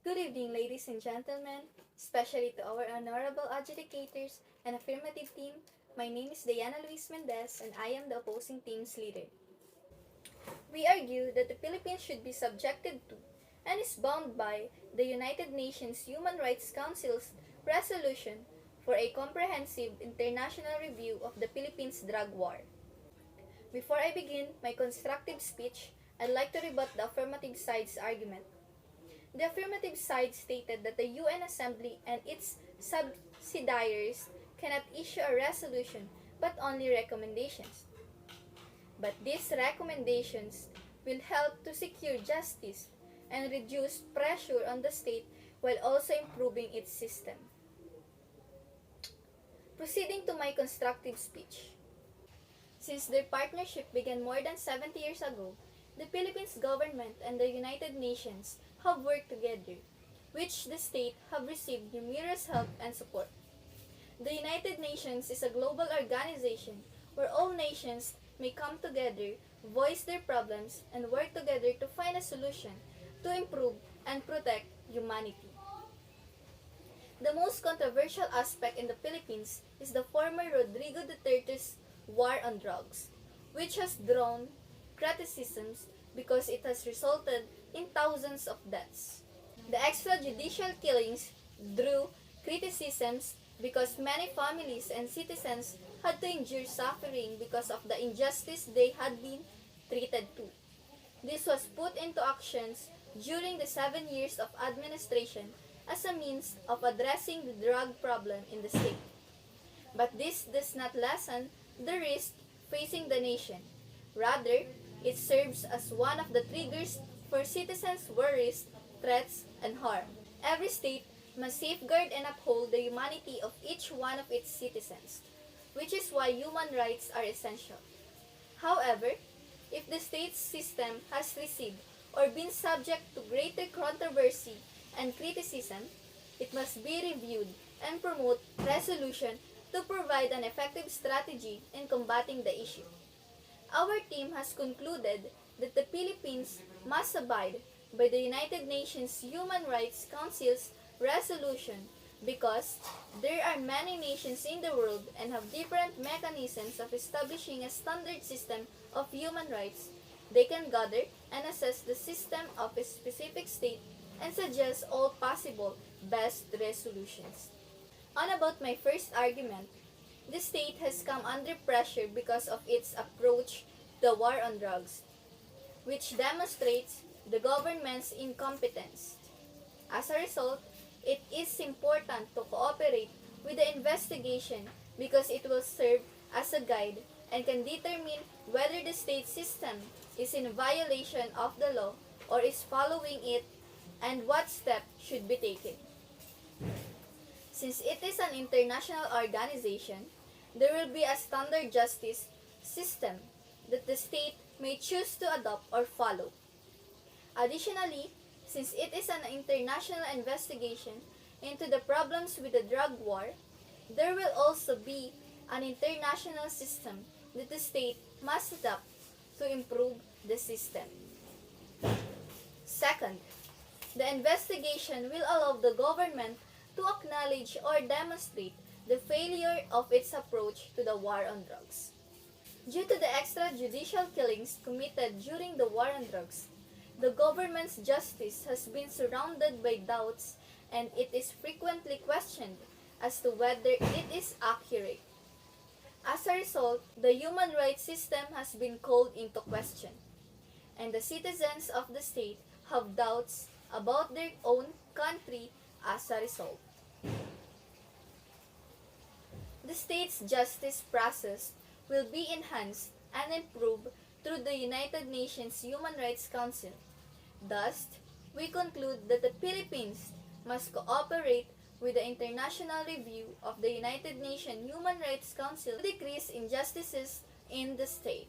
Good evening, ladies and gentlemen, especially to our honorable adjudicators and affirmative team. My name is Diana Luis Mendez and I am the opposing team's leader. We argue that the Philippines should be subjected to and is bound by the United Nations Human Rights Council's resolution for a comprehensive international review of the Philippines drug war. Before I begin my constructive speech, I'd like to rebut the affirmative side's argument. The affirmative side stated that the UN Assembly and its subsidiaries cannot issue a resolution but only recommendations. But these recommendations will help to secure justice and reduce pressure on the state while also improving its system. Proceeding to my constructive speech. Since their partnership began more than 70 years ago, the Philippines government and the United Nations have worked together, which the state have received numerous help and support. The United Nations is a global organization where all nations may come together, voice their problems, and work together to find a solution to improve and protect humanity. The most controversial aspect in the Philippines is the former Rodrigo Duterte's war on drugs, which has drawn criticisms because it has resulted in thousands of deaths. The extrajudicial killings drew criticisms because many families and citizens had to endure suffering because of the injustice they had been treated to. This was put into actions during the 7 years of administration as a means of addressing the drug problem in the state. But this does not lessen the risk facing the nation. Rather, it serves as one of the triggers for citizens' worries, threats, and harm. Every state must safeguard and uphold the humanity of each one of its citizens, which is why human rights are essential. However, if the state's system has received or been subject to greater controversy and criticism, it must be reviewed and promote resolution to provide an effective strategy in combating the issue. Our team has concluded that the Philippines must abide by the United Nations Human Rights Council's resolution because there are many nations in the world and have different mechanisms of establishing a standard system of human rights. They can gather and assess the system of a specific state and suggest all possible best resolutions. On about my first argument, the state has come under pressure because of its approach to the war on drugs, which demonstrates the government's incompetence. As a result, it is important to cooperate with the investigation because it will serve as a guide and can determine whether the state system is in violation of the law or is following it and what steps should be taken. Since it is an international organization, there will be a standard justice system that the state may choose to adopt or follow. Additionally, since it is an international investigation into the problems with the drug war, there will also be an international system that the state must adopt to improve the system. Second, the investigation will allow the government to acknowledge or demonstrate the failure of its approach to the war on drugs. Due to the extrajudicial killings committed during the war on drugs, the government's justice has been surrounded by doubts and it is frequently questioned as to whether it is accurate. As a result, the human rights system has been called into question, and the citizens of the state have doubts about their own country as a result. The state's justice process will be enhanced and improved through the United Nations Human Rights Council. Thus, we conclude that the Philippines must cooperate with the international review of the United Nations Human Rights Council to decrease injustices in the state.